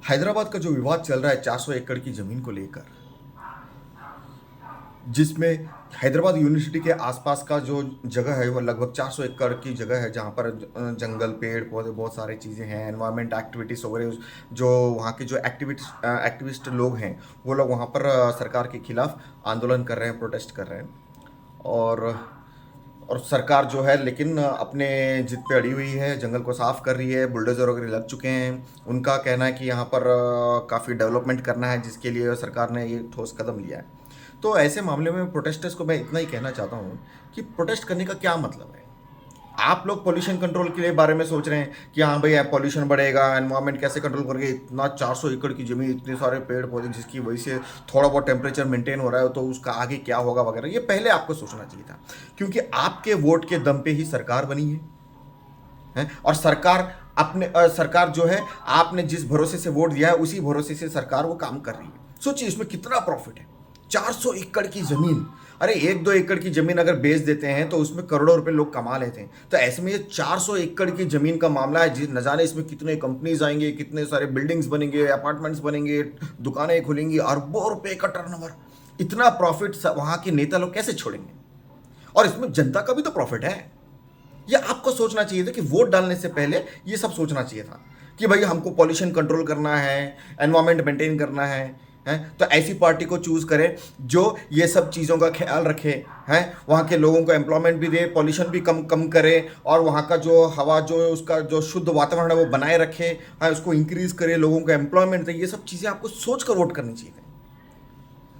हैदराबाद का जो विवाद चल रहा है 400 एकड़ की ज़मीन को लेकर, जिसमें हैदराबाद यूनिवर्सिटी के आसपास का जो जगह है वो लगभग 400 एकड़ की जगह है, जहाँ पर जंगल, पेड़ पौधे, बहुत सारी चीज़ें हैं, एनवायरमेंट एक्टिविटीज़ वगैरह। जो वहाँ के जो एक्टिविस्ट लोग हैं, वो लोग वहाँ पर सरकार के खिलाफ आंदोलन कर रहे हैं, प्रोटेस्ट कर रहे हैं। और सरकार जो है लेकिन अपने जिद पे अड़ी हुई है, जंगल को साफ़ कर रही है, बुलडोज़र वगैरह लग चुके हैं। उनका कहना है कि यहाँ पर काफ़ी डेवलपमेंट करना है, जिसके लिए सरकार ने ये ठोस कदम लिया है। तो ऐसे मामले में प्रोटेस्टर्स को मैं इतना ही कहना चाहता हूँ कि प्रोटेस्ट करने का क्या मतलब है। आप लोग पॉल्यूशन कंट्रोल के लिए बारे में सोच रहे हैं कि हाँ भाई पॉल्यूशन बढ़ेगा, एनवायरनमेंट कैसे कंट्रोल करेंगे, इतना 400 एकड़ की ज़मीन, इतने सारे पेड़ पौधे, जिसकी वजह से थोड़ा बहुत टेम्परेचर मेंटेन हो रहा है, तो उसका आगे क्या होगा वगैरह, ये पहले आपको सोचना चाहिए था। क्योंकि आपके वोट के दम पे ही सरकार बनी है। और सरकार जो है, आपने जिस भरोसे से वोट दिया है उसी भरोसे से सरकार वो काम कर रही है। सोचिए इसमें कितना प्रॉफिट है। 400 एकड़ की ज़मीन, अरे 1-2 एकड़ की ज़मीन अगर बेच देते हैं तो उसमें करोड़ों रुपए लोग कमा लेते हैं। तो ऐसे में ये 400 एकड़ की ज़मीन का मामला है, न जाने इसमें कितने कंपनीज आएंगे, कितने सारे बिल्डिंग्स बनेंगे, अपार्टमेंट्स बनेंगे, दुकानें खुलेंगी, अरबों रुपए का टर्नओवर। इतना प्रॉफिट वहाँ के नेता लोग कैसे छोड़ेंगे? और इसमें जनता का भी तो प्रॉफिट है। ये आपको सोचना चाहिए था कि वोट डालने से पहले ये सब सोचना चाहिए था कि भाई हमको पॉल्यूशन कंट्रोल करना है, एनवायरमेंट मेंटेन करना है। तो ऐसी पार्टी को चूज करें जो ये सब चीज़ों का ख्याल रखे, हैं, वहाँ के लोगों को एम्प्लॉयमेंट भी दे, पॉल्यूशन भी कम करे, और वहाँ का जो हवा, जो उसका जो शुद्ध वातावरण है वो बनाए रखे, है, उसको इंक्रीज करे, लोगों को एम्प्लॉयमेंट दे। ये सब चीज़ें आपको सोच कर वोट करनी चाहिए।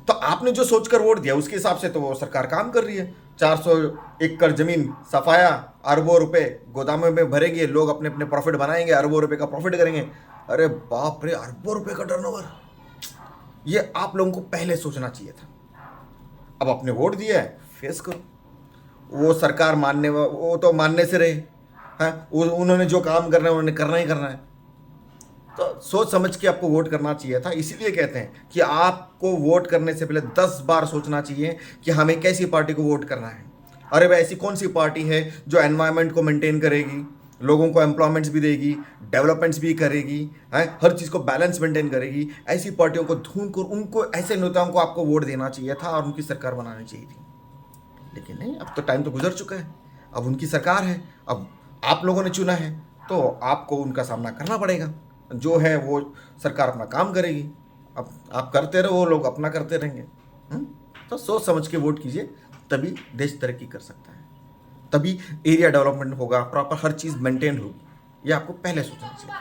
तो आपने जो सोचकर वोट दिया उसके हिसाब से तो वो सरकार काम कर रही है। 400 एकड़ जमीन सफाया, अरबों रुपए गोदामों में भरेंगे, लोग अपने अपने प्रॉफिट बनाएंगे, अरबों रुपए का प्रॉफिट करेंगे। अरे बाप रे, अरबों रुपए का टर्नओवर! ये आप लोगों को पहले सोचना चाहिए था। अब आपने वोट दिया है, फेस करो। वो सरकार वो तो मानने से रहे हैं, उन्होंने जो काम करना है उन्होंने करना ही करना है। तो सोच समझ के आपको वोट करना चाहिए था। इसीलिए कहते हैं कि आपको वोट करने से पहले 10 बार सोचना चाहिए कि हमें कैसी पार्टी को वोट करना है। अरे भाई, ऐसी कौन सी पार्टी है जो एनवायरनमेंट को मेंटेन करेगी, लोगों को एम्प्लॉयमेंट्स भी देगी, डेवलपमेंट्स भी करेगी, है, हर चीज़ को बैलेंस मेंटेन करेगी। ऐसी पार्टियों को ढूंढ कर उनको, ऐसे नेताओं को आपको वोट देना चाहिए था और उनकी सरकार बनानी चाहिए थी। लेकिन नहीं, अब तो टाइम तो गुजर चुका है, अब उनकी सरकार है, अब आप लोगों ने चुना है, तो आपको उनका सामना करना पड़ेगा। जो है वो सरकार अपना काम करेगी, अब आप करते रहो, वो लोग अपना करते रहेंगे। तो सोच समझ के वोट कीजिए, तभी देश तरक्की कर सकता है, तभी एरिया डेवलपमेंट होगा, प्रॉपर हर चीज़ मेंटेन होगी। ये आपको पहले सोचना चाहिए।